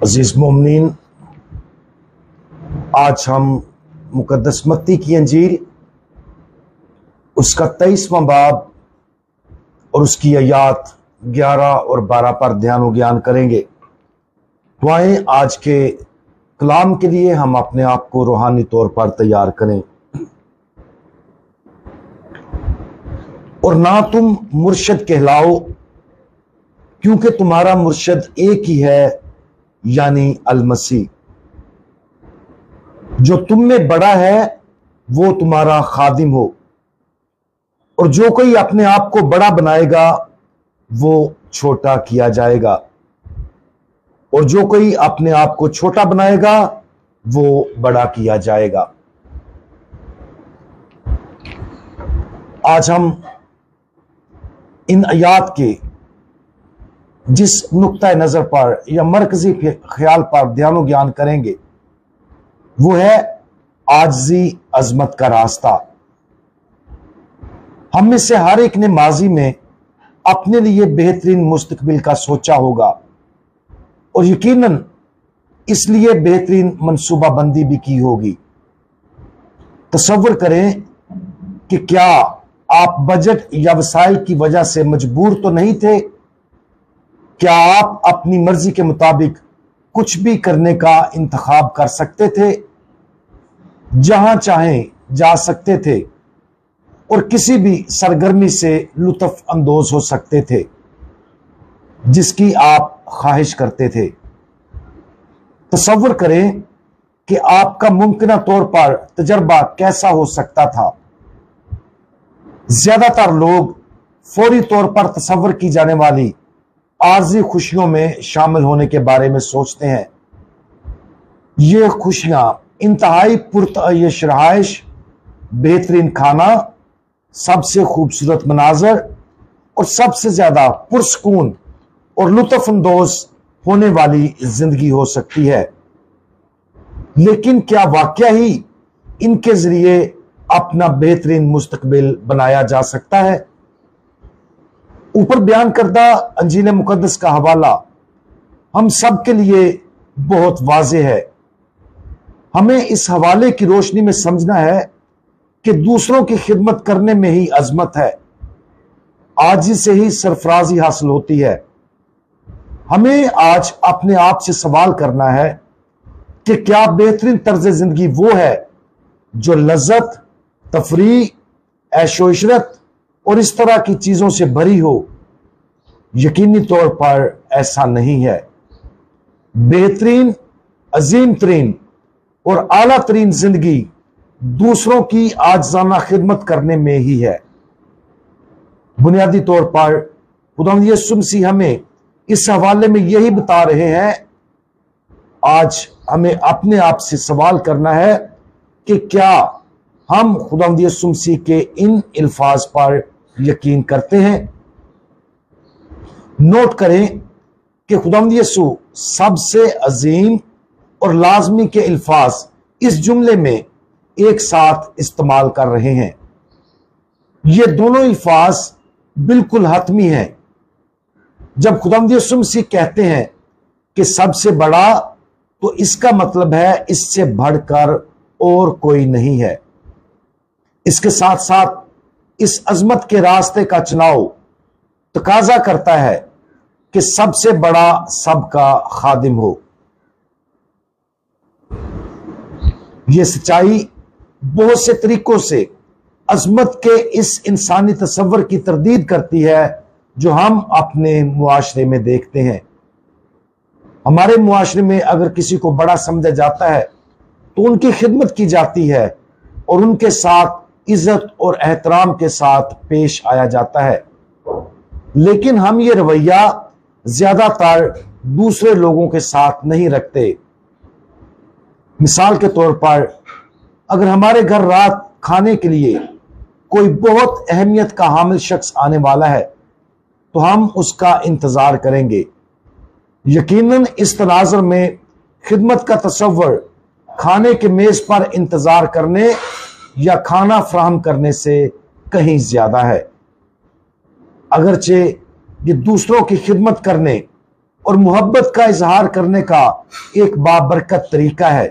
अजीज मोमिनीन, आज हम मुकद्दस मत्ती की अंजील उसका 23वां बाब और उसकी आयात 11 और 12 पर ध्यान व ज्ञान करेंगे। दुआएं आज के कलाम के लिए हम अपने आप को रूहानी तौर पर तैयार करें। और ना तुम मुर्शद कहलाओ, क्योंकि तुम्हारा मुर्शद एक ही है, यानी अल-मसीह। जो तुम में बड़ा है वो तुम्हारा खादिम हो, और जो कोई अपने आप को बड़ा बनाएगा वो छोटा किया जाएगा, और जो कोई अपने आप को छोटा बनाएगा वो बड़ा किया जाएगा। आज हम इन आयात के जिस नुक्ता नजर पर या मरकजी ख्याल पर ध्यान व ज्ञान करेंगे वो है आजिज़ी अजमत का रास्ता। हम में से हर एक ने माजी में अपने लिए बेहतरीन मुस्तकबिल का सोचा होगा, और यकीनन इसलिए बेहतरीन मनसूबा बंदी भी की होगी। तसव्वुर करें कि क्या आप बजट या वसाइल की वजह से मजबूर तो नहीं थे? क्या आप अपनी मर्जी के मुताबिक कुछ भी करने का इंतखाब कर सकते थे, जहां चाहें जा सकते थे, और किसी भी सरगर्मी से लुत्फ अंदोज हो सकते थे जिसकी आप ख्वाहिश करते थे? तसव्वुर करें कि आपका मुमकिन तौर पर तजर्बा कैसा हो सकता था। ज्यादातर लोग फौरी तौर पर तसव्वुर की जाने वाली आर्जी खुशियों में शामिल होने के बारे में सोचते हैं। ये खुशियां इंतहाई पुरतअय्यश रहाइश, बेहतरीन खाना, सबसे खूबसूरत मनाजर और सबसे ज्यादा पुरसकून और लुत्फ अंदोज होने वाली जिंदगी हो सकती है। लेकिन क्या वाकया ही इनके जरिए अपना बेहतरीन मुस्तकबिल बनाया जा सकता है? ऊपर बयान करदा अंजील मुकद्दस का हवाला हम सब के लिए बहुत वाज़ेह है। हमें इस हवाले की रोशनी में समझना है कि दूसरों की खिदमत करने में ही अजमत है, आजी से ही सरफराजी हासिल होती है। हमें आज अपने आप से सवाल करना है कि क्या बेहतरीन तर्ज जिंदगी वो है जो लज्जत, तफरीह, ऐशो इशरत और इस तरह की चीजों से भरी हो? यकीनी तौर पर ऐसा नहीं है। बेहतरीन, अजीम तरीन और आला तरीन जिंदगी दूसरों की आजिज़ाना खिदमत करने में ही है। बुनियादी तौर पर खुदावंद यीशु मसीह हमें इस हवाले में यही बता रहे हैं। आज हमें अपने आप से सवाल करना है कि क्या हम खुदावंद यीशु मसीह के इन अल्फाज पर यकीन करते हैं? नोट करें कि खुदावंद यीशु सबसे अजीम और लाजमी के अल्फाज इस जुमले में एक साथ इस्तेमाल कर रहे हैं। ये दोनों अल्फाज बिल्कुल हतमी हैं। जब खुदावंद यीशु मसीह कहते हैं कि सबसे बड़ा, तो इसका मतलब है इससे बढ़कर और कोई नहीं है। इसके साथ साथ इस अजमत के रास्ते का चुनाव तकाजा करता है कि सबसे बड़ा सबका खादिम हो। यह सच्चाई बहुत से तरीकों से अजमत के इस इंसानी तसव्वुर की तरदीद करती है जो हम अपने मुआशरे में देखते हैं। हमारे मुआशरे में अगर किसी को बड़ा समझा जाता है तो उनकी खिदमत की जाती है और उनके साथ इज्जत और एहतराम के साथ पेश आया जाता है। लेकिन हम ये रवैया ज्यादातर दूसरे लोगों के साथ नहीं रखते। मिसाल के तौर पर अगर हमारे घर रात खाने के लिए कोई बहुत अहमियत का हामिल शख्स आने वाला है तो हम उसका इंतजार करेंगे। यकीनन इस तनाज़ुर में खिदमत का तसव्वुर खाने के मेज पर इंतजार करने या खाना फराहम करने से कहीं ज्यादा है। अगरचे ये दूसरों की खिदमत करने اور محبت کا اظہار کرنے کا ایک بابرکت طریقہ ہے،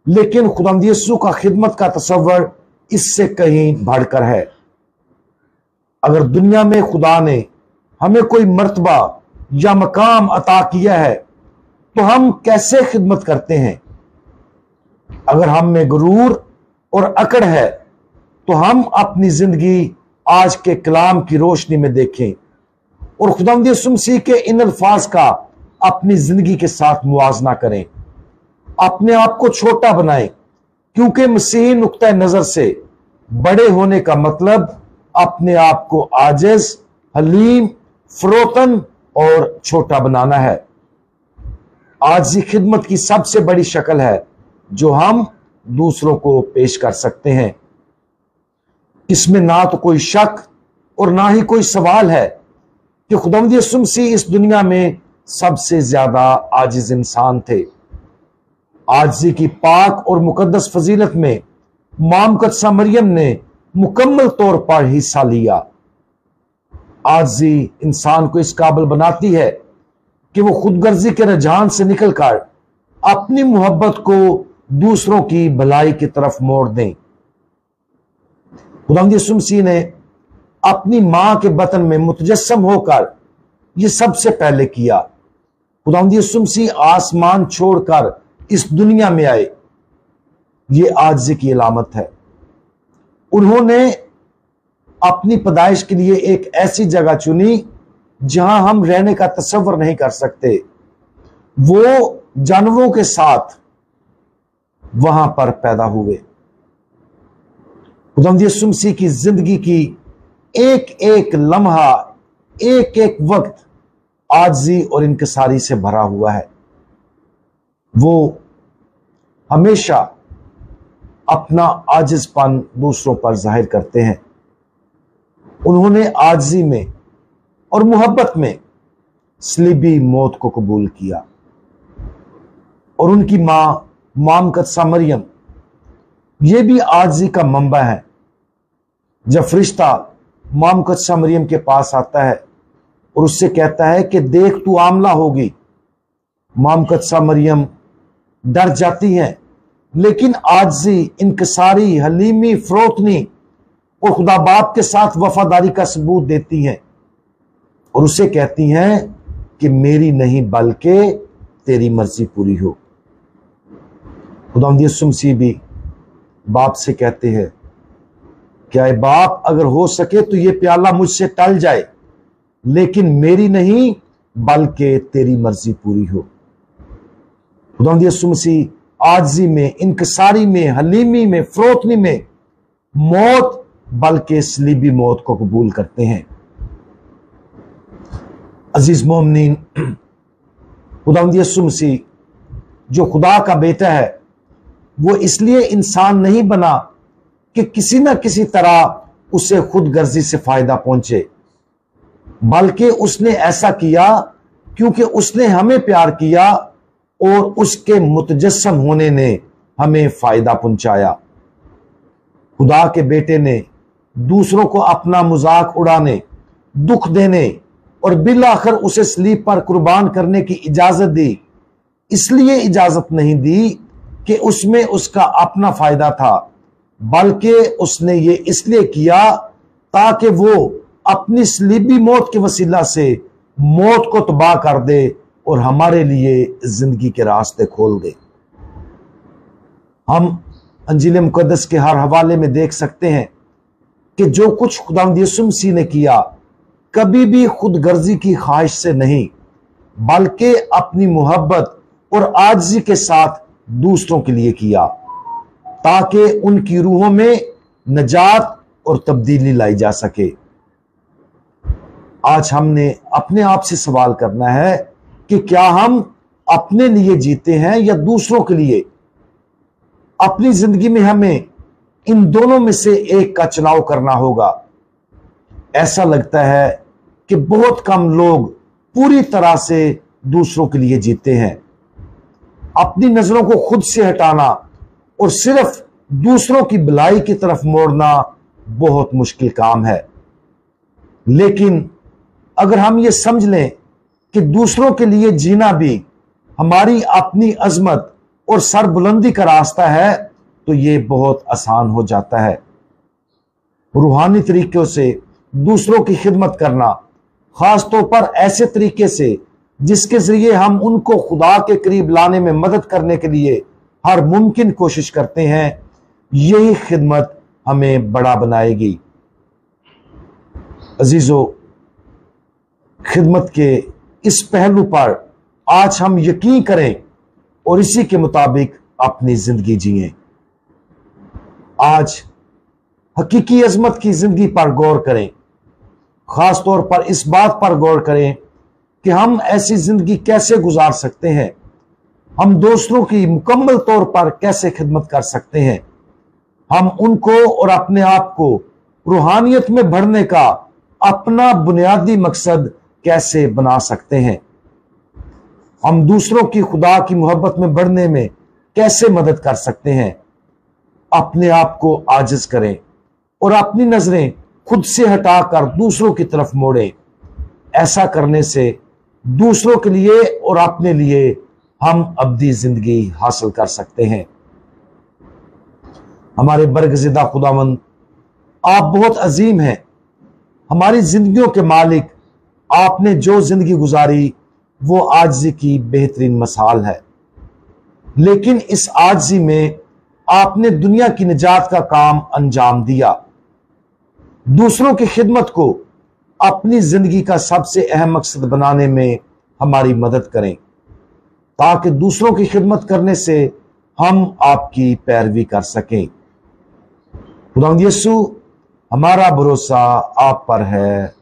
لیکن خداوند یسوع کا خدمت کا تصور اس سے کہیں بڑھ کر ہے۔ اگر دنیا میں خدا نے ہمیں کوئی مرتبہ یا مقام عطا کیا ہے تو ہم کیسے خدمت کرتے ہیں؟ اگر ہم میں غرور اور اکڑ ہے تو ہم اپنی زندگی آج کے کلام کی روشنی میں دیکھیں اور خداوند یسوع مسیح کے ان الفاظ کا اپنی زندگی کے ساتھ موازنہ کریں۔ اپنے آپ کو چھوٹا بنائیں، کیونکہ مسیحی نقطہ نظر سے بڑے ہونے کا مطلب اپنے آپ کو عاجز، حلیم، فروتن اور چھوٹا بنانا ہے۔ عاجزی خدمت کی سب سے بڑی شکل ہے جو ہم دوسروں کو پیش کر سکتے ہیں۔ اس میں نہ تو کوئی شک اور نہ ہی کوئی سوال ہے کہ خداوند یسوع مسیح اس دنیا میں سب سے زیادہ عاجز انسان تھے۔ عاجزی کی پاک اور مقدس فضیلت میں ماں مقدسہ مریم نے مکمل طور پر حصہ لیا۔ عاجزی انسان کو اس قابل بناتی ہے کہ وہ خود غرضی کے رجحان سے نکل کر اپنی محبت کو دوسروں کی بھلائی کی طرف موڑ دیں۔ خداوند یسوع مسیح نے اپنی ماں کے بطن میں متجسم ہو کر یہ سب سے پہلے کیا۔ خداوند یسوع مسیح آسمان چھوڑ کر اس دنیا میں آئے، یہ عاجزی کی علامت ہے۔ انہوں نے اپنی پیدائش کے لیے ایک ایسی جگہ چنی جہاں ہم رہنے کا تصور نہیں کر سکتے۔ وہ جانوروں کے ساتھ وہاں پر پیدا ہوئے۔ خداوند یسوع مسیح کی زندگی کی ایک ایک لمحہ، ایک ایک وقت عاجزی اور انکساری سے بھرا ہوا ہے۔ وہ ہمیشہ اپنا عاجز پن دوسروں پر ظاہر کرتے ہیں۔ انہوں نے عاجزی میں اور محبت میں صلیبی موت کو قبول کیا، اور ان کی ماں مقدسہ مریم یہ بھی عاجزی کا منبع ہے۔ جب فرشتہ ماں مقدسہ مریم کے پاس آتا ہے اور اس سے کہتا ہے کہ دیکھ تو حاملہ ہوگی، ماں مقدسہ مریم ڈر جاتی ہیں، لیکن عاجزی، انکساری، حلیمی، فروتنی اور خدا باپ کے ساتھ وفاداری کا ثبوت دیتی ہیں اور اسے کہتی ہیں کہ میری نہیں بلکہ تیری مرضی پوری ہو۔ خداوند یسوع مسیح بھی باپ سے کہتے ہیں کہ اے باپ، اگر ہو سکے تو یہ پیالہ مجھ سے ٹل جائے، لیکن میری نہیں بلکہ تیری مرضی پوری ہو۔ خداوند یسوع مسیح عاجزی میں، انکساری میں، حلیمی میں، فروتنی میں موت بلکہ صلیبی موت کو قبول کرتے ہیں۔ عزیز مومنین، خداوند یسوع مسیح جو خدا کا بیٹا ہے، وہ اس لیے انسان نہیں بنا کہ کسی نہ کسی طرح اسے خود غرضی سے فائدہ پہنچے، بلکہ اس نے ایسا کیا کیونکہ اس نے ہمیں پیار کیا اور اس کے متجسم ہونے نے ہمیں فائدہ پہنچایا۔ خدا کے بیٹے نے دوسروں کو اپنا مذاق اڑانے، دکھ دینے اور بالآخر اسے صلیب پر قربان کرنے کی اجازت دی۔ اس لیے اجازت نہیں دی کہ اس میں اس کا اپنا فائدہ تھا، بلکہ اس نے یہ اس لیے کیا تاکہ وہ اپنی صلیبی موت کے وسیلہ سے موت کو تباہ کر دے اور ہمارے لیے زندگی کے راستے کھول دے۔ ہم انجیل مقدس کے ہر حوالے میں دیکھ سکتے ہیں کہ جو کچھ خداوند یسوع مسیح نے کیا کبھی بھی خود غرضی کی خواہش سے نہیں، بلکہ اپنی محبت اور عاجزی کے ساتھ دوسروں کے لیے کیا، تاکہ ان کی روحوں میں نجات اور تبدیلی لائی جا سکے۔ آج ہم نے اپنے آپ سے سوال کرنا ہے کہ کیا ہم اپنے لیے جیتے ہیں یا دوسروں کے لیے؟ اپنی زندگی میں ہمیں ان دونوں میں سے ایک کا چناؤ کرنا ہوگا۔ ایسا لگتا ہے کہ بہت کم لوگ پوری طرح سے دوسروں کے لیے جیتے ہیں۔ اپنی نظروں کو خود سے ہٹانا اور صرف دوسروں کی بھلائی کی طرف موڑنا بہت مشکل کام ہے، لیکن اگر ہم یہ سمجھ لیں कि दूसरों के लिए जीना भी हमारी अपनी अजमत और सरबुलंदी का रास्ता है, तो ये बहुत आसान हो जाता है। रूहानी तरीकों से दूसरों की खिदमत करना, खास तौर पर ऐसे तरीके से जिसके जरिए हम उनको खुदा के करीब लाने में मदद करने के लिए हर मुमकिन कोशिश करते हैं, यही खिदमत हमें बड़ा बनाएगी। अजीजों, खिदमत के इस पहलू पर आज हम यकीन करें और इसी के मुताबिक अपनी जिंदगी जिएं। आज हकीकी अजमत की जिंदगी पर गौर करें, खास तौर पर इस बात पर गौर करें कि हम ऐसी जिंदगी कैसे गुजार सकते हैं, हम दूसरों की मुकम्मल तौर पर कैसे खिदमत कर सकते हैं, हम उनको और अपने आप को रूहानियत में बढ़ने का अपना बुनियादी मकसद कैसे बना सकते हैं, हम दूसरों की खुदा की मोहब्बत में बढ़ने में कैसे मदद कर सकते हैं। अपने आप को आजिज करें और अपनी नजरें खुद से हटाकर दूसरों की तरफ मोड़ें। ऐसा करने से दूसरों के लिए और अपने लिए हम अब्दी जिंदगी हासिल कर सकते हैं। हमारे बरगज़िदा खुदावंद, आप बहुत अजीम हैं, हमारी जिंदगियों के मालिक। आपने जो जिंदगी गुजारी वो आजिज़ी की बेहतरीन मिसाल है, लेकिन इस आजिज़ी में आपने दुनिया की निजात का काम अंजाम दिया। दूसरों की खिदमत को अपनी जिंदगी का सबसे अहम मकसद बनाने में हमारी मदद करें, ताकि दूसरों की खिदमत करने से हम आपकी पैरवी कर सकें। खुदावंद यीशु, हमारा भरोसा आप पर है।